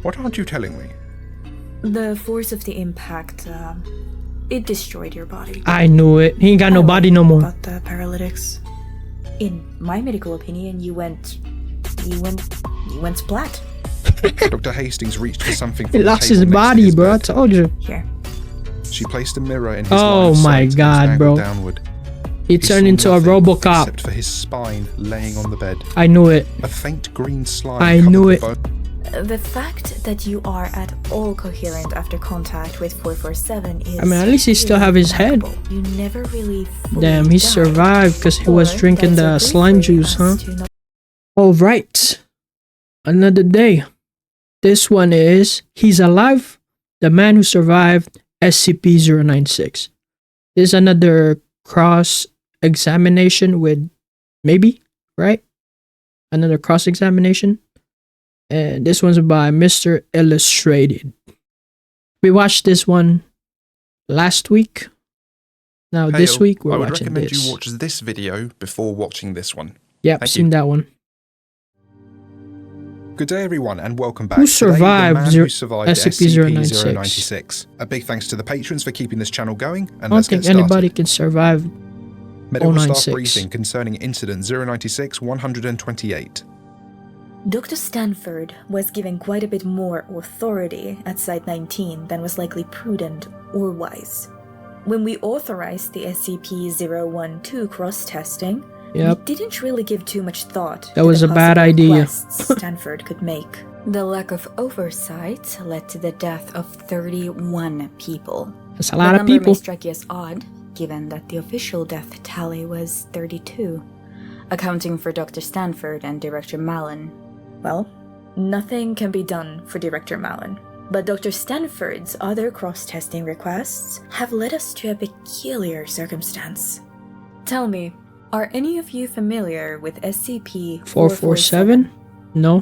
What aren't you telling me? The force of the impact, it destroyed your body. I knew it. He ain't got no body no more. About the paralytics. In my medical opinion, you went splat. Dr. Hastings reached for something from He the lost table his next to body, his bro. I bed. told you. Here. She placed a mirror in his Oh line of my sight and God, angled bro. downward. He turned saw into a nothing RoboCop. except for his spine laying on the bed. I knew it. A faint green slime I covered knew the it. bone. The fact that you are at all coherent after contact with 447 is... I mean, at least he still have his head. You never really fully Damn, he died. survived because he was Or drinking died the so slime briefly juice, huh? as to not- Alright. Another day. This one is He's Alive, the man who survived SCP-096. This is another cross-examination with maybe, right? Another cross-examination. And this one's by Mr. Illustrated. We watched this one last week. Now this Hail, week we're I would watching recommend this. you watch this video before watching this one. Yep, Thank seen you. that one. Good day everyone and welcome back. Who Today, the survived man who survived SCP-096? SCP-096. A big thanks to the patrons for keeping this channel going, and I don't let's think get started. anybody can survive Medical staff 096. briefing concerning incident 096-128. Dr. Stanford was given quite a bit more authority at Site 19 than was likely prudent or wise. When we authorized the SCP-012 cross-testing, Yep. we didn't really give too much thought That to was the a bad possible idea. requests Stanford could make. The lack of oversight led to the death of 31 people. That's a lot of The number people. may strike you as odd, given that the official death tally was 32, accounting for Dr. Stanford and Director Mallon. Well, nothing can be done for Director Mallon, but Dr. Stanford's other cross-testing requests have led us to a peculiar circumstance. Tell me, are any of you familiar with SCP-447? 447? No.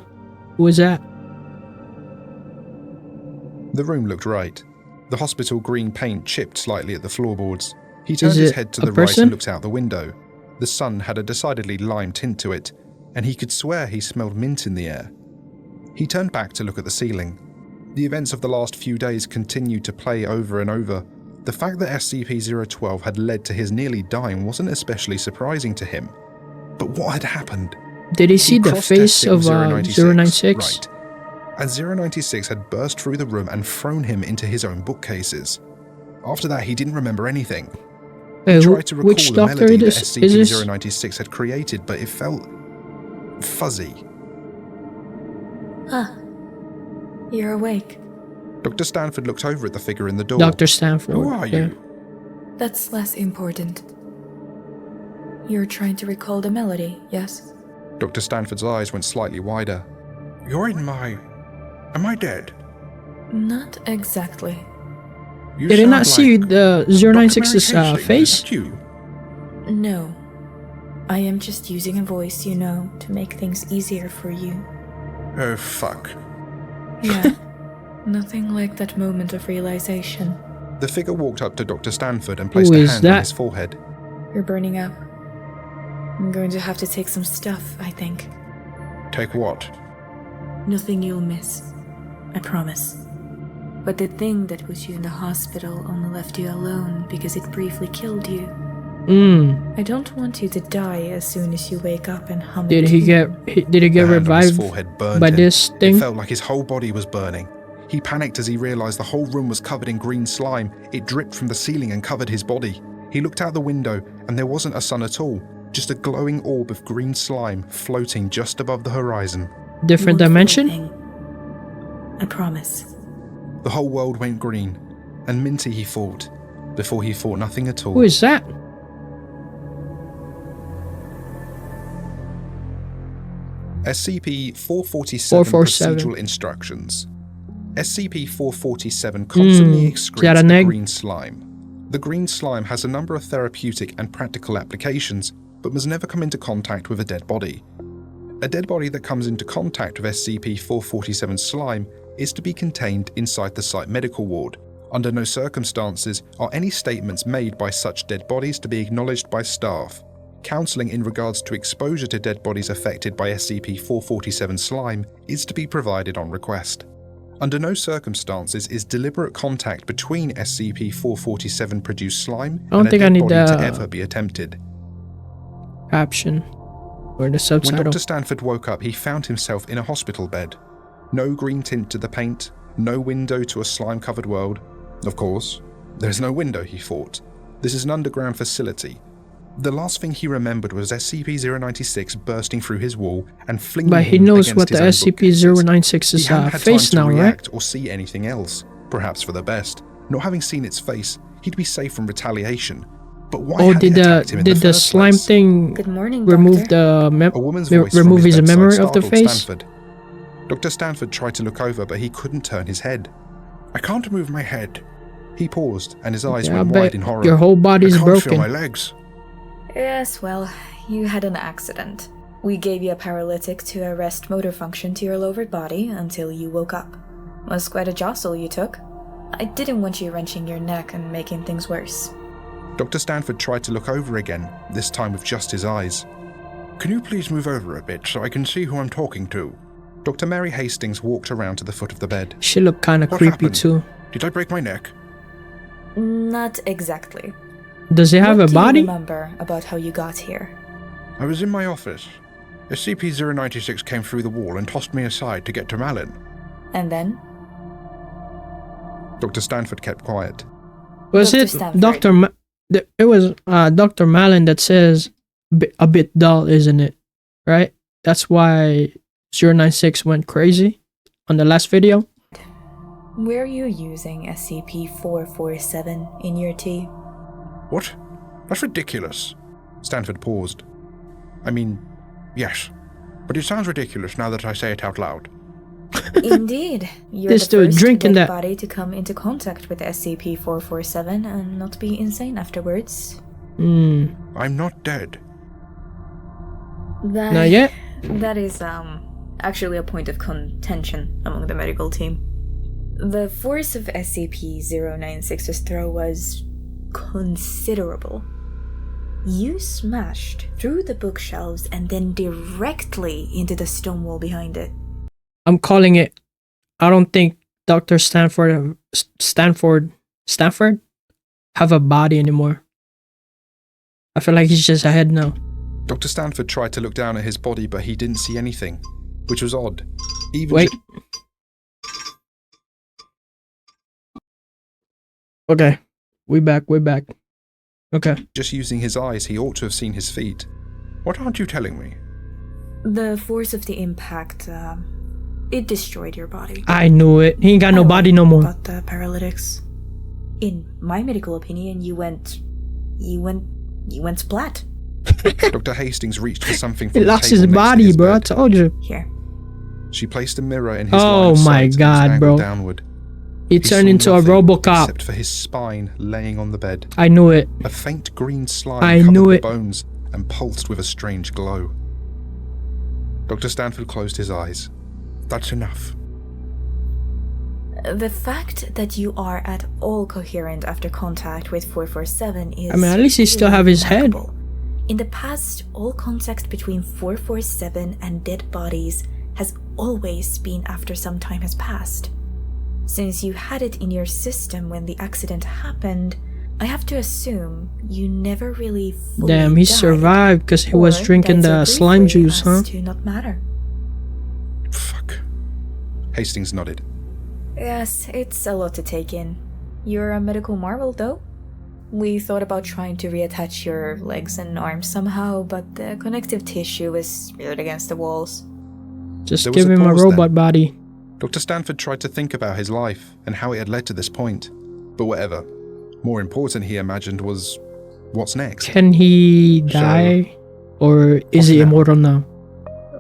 Who is that? The room looked right. The hospital green paint chipped slightly at the floorboards. He turned Is his it head to a the right person? and looked out the window. The sun had a decidedly lime tint to it, and he could swear he smelled mint in the air. He turned back to look at the ceiling. The events of the last few days continued to play over and over. The fact that SCP-012 had led to his nearly dying wasn't especially surprising to him. But what had happened? Did he see the face cross-tested of 096? Right. And 096 had burst through the room and thrown him into his own bookcases. After that, he didn't remember anything. Hey, He tried to recall which the doctor melody that is this? SCP-096 had created, but it felt fuzzy. Ah, you're awake. Dr. Stanford looked over at the figure in the door. Dr. Stanford. Who are you? That's less important. You're trying to recall the melody, yes? Dr. Stanford's eyes went slightly wider. You're in my... Am I dead? Not exactly. You Did he sound not see like the Dr. Mary 096's Hastings, face? is that you? No. I am just using a voice, you know, to make things easier for you. Oh, fuck. Yeah. Nothing like that moment of realization. The figure walked up to Dr. Stanford and placed Who a is hand on that? his forehead. You're burning up. I'm going to have to take some stuff, I think. Take what? Nothing you'll miss. I promise. But the thing that put you in the hospital only left you alone because it briefly killed you. I don't want you to die as soon as you wake up and hum Did a he tune. get did he get The hand on his revived forehead burned by him. this It thing? felt like his whole body was burning. He panicked as he realized the whole room was covered in green slime. It dripped from the ceiling and covered his body. He looked out the window and there wasn't a sun at all, just a glowing orb of green slime floating just above the horizon. Different One dimension? thing. I promise. The whole world went green, and Minty he fought, before he fought nothing at all. Who is that? SCP-447 447. procedural instructions. SCP-447 constantly Is excretes that an the egg? green slime. The green slime has a number of therapeutic and practical applications, but must never come into contact with a dead body. A dead body that comes into contact with SCP-447 slime is to be contained inside the site medical ward. Under no circumstances are any statements made by such dead bodies to be acknowledged by staff. Counselling in regards to exposure to dead bodies affected by SCP-447 slime is to be provided on request. Under no circumstances is deliberate contact between SCP-447 produced slime I don't and a think I dead need body the to ever be attempted. caption or the When subtitle. Dr. Stanford woke up, he found himself in a hospital bed. No green tint to the paint, no window to a slime-covered world. Of course, there's no window, he thought. This is an underground facility. The last thing he remembered was SCP-096 bursting through his wall and flinging But he him knows against what the his own bookcases. SCP-096 He is hadn't had face time now, to right? react or see anything else, perhaps for the best. Not having seen its face, he'd be safe from retaliation. But why Oh, had did it attacked him in the the first slime place? thing Good morning, remove Doctor. the A woman's voice remove from his his bedside memory of the startled face? Stanford. Dr. Stanford tried to look over, but he couldn't turn his head. I can't move my head. He paused, and his eyes Yeah, I went bet wide in horror. your whole body's I can't broken. feel my legs. Yes, well, you had an accident. We gave you a paralytic to arrest motor function to your lowered body until you woke up. Was quite a jostle you took. I didn't want you wrenching your neck and making things worse. Dr. Stanford tried to look over again, this time with just his eyes. Can you please move over a bit so I can see who I'm talking to? Dr. Mary Hastings walked around to the foot of the bed. She looked kind of What creepy happened? too. Did I break my neck? Not exactly. Does it have What a do body? you remember about how you got here? I was in my office. SCP-096 came through the wall and tossed me aside to get to Malin. And then? Dr. Stanford kept quiet. Was Dr. it Stanford. Dr. It was Dr. Malin that says a bit dull, isn't it? Right? That's why 096 went crazy on the last video. Were you using SCP-447 in your tea? What? That's ridiculous. Stanford paused. I mean, yes. But it sounds ridiculous now that I say it out loud. Indeed. You're This the dude first drinking dead that. body to come into contact with SCP-447 and not be insane afterwards. I'm not dead. That, Not yet? That is, actually a point of contention among the medical team. The force of SCP-096's throw was considerable. You smashed through the bookshelves and then directly into the stone wall behind it. I'm calling it. I don't think Dr. Stanford have a body anymore. I feel like he's just a head now. Dr. Stanford tried to look down at his body, but he didn't see anything, which was odd. Even Wait. Okay. We back. Okay. just using his eyes, he ought to have seen his feet. What aren't you telling me? The force of the impact, it destroyed your body. I knew it. He ain't got no body no more. About the paralytics. In my medical opinion, you went splat. Dr. Hastings reached for something He from the lost table his next to body, his bro. I bed. told you. Here. She placed a mirror in his Oh line of my sight and was God, angled bro. downward. He He turned saw into a nothing RoboCop. except for his spine laying on the bed. I knew it. A faint green slime I covered knew the it. bones and pulsed with a strange glow. Dr. Stanford closed his eyes. That's enough. The fact that you are at all coherent after contact with 447 is... I mean, at least he still really have his head. remarkable. In the past, all contact between 447 and dead bodies has always been after some time has passed. Since you had it in your system when the accident happened, I have to assume you never really fully Damn, he died. survived because he was Or drinking died so the slime briefly juice, as huh? to not matter. Fuck. Hastings nodded. Yes, it's a lot to take in. You're a medical marvel, though. We thought about trying to reattach your legs and arms somehow, but the connective tissue was smeared against the walls. Just There was give a him a pause robot then. body. Dr. Stanford tried to think about his life and how it had led to this point. But whatever. More important, he imagined, was what's next? Can he die? Or is he now? immortal now?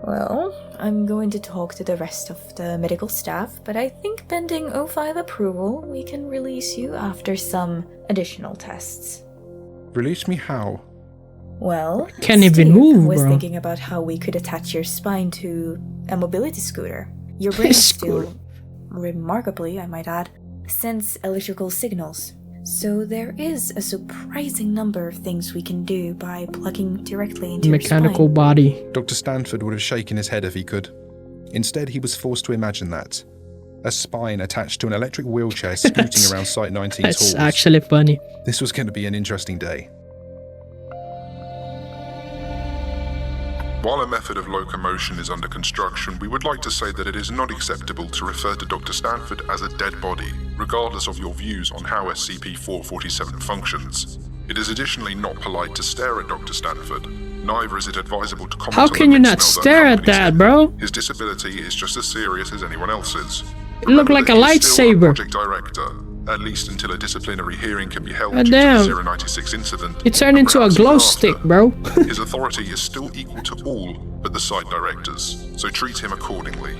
Well, I'm going to talk to the rest of the medical staff, but I think pending O5 approval, we can release you after some additional tests. Release me how? Well, Can't even Steve move, was bro. thinking about how we could attach your spine to a mobility scooter. Your brain Scooter. still, remarkably, I might add, sends electrical signals. So there is a surprising number of things we can do by plugging directly into Mechanical your spine. body. Dr. Stanford would have shaken his head if he could. Instead, he was forced to imagine that. a spine attached to an electric wheelchair scooting around Site-19's halls. That's actually funny. This was going to be an interesting day. While a method of locomotion is under construction, we would like to say that it is not acceptable to refer to Dr. Stanford as a dead body, regardless of your views on how SCP-447 functions. It is additionally not polite to stare at Dr. Stanford. Neither is it advisable to comment How on can the you not mixed stare at company's that, head. bro? His disability is just as serious as anyone else's. It looked like a Remember that he is still lightsaber. Project Director, at least until a disciplinary hearing can be held God due damn. to the 096 incident. It turned and into a perhaps glow even stick, after. bro. His authority is still equal to all but the site directors, so treat him accordingly.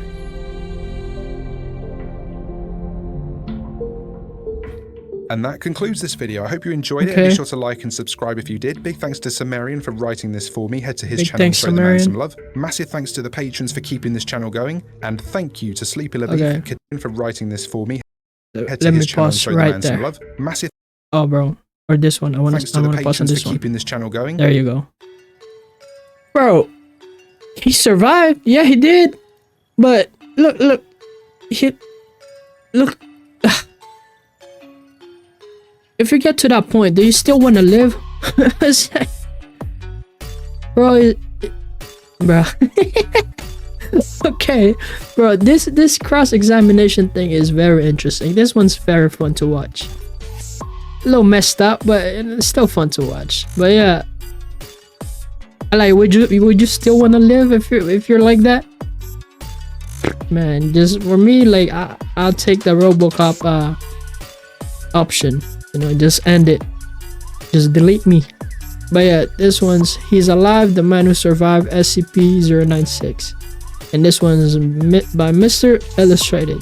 And that concludes this video. I hope you enjoyed it. Okay. Be sure to like and subscribe if you did. Big thanks to Sumerian for writing this for me. Head to his Big channel thanks, and show the man Sumerian. some love. Massive thanks to the patrons for keeping this channel going. And thank you to Sleepy Okay. for writing this for me. Head Let to me his channel and pause show the right man some there. love. Massive Oh, bro. Or this one. I want thanks to to the pause on patrons this for one. keeping this channel going. There you go. Bro, he survived. Yeah, he did. But look. Look. If you get to that point, do you still want to live? Bro, bro. Okay, bro. This cross-examination thing is very interesting. This one's very fun to watch. A little messed up, but it's still fun to watch. But yeah, like, would you still want to live if you're like that? Man, just for me, like, I'll take the RoboCop option. You know, just end it. Just delete me. But yeah, this one's He's Alive, the Man Who Survived SCP-096. And this one's by Mr. Illustrated.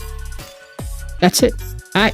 That's it. Alright.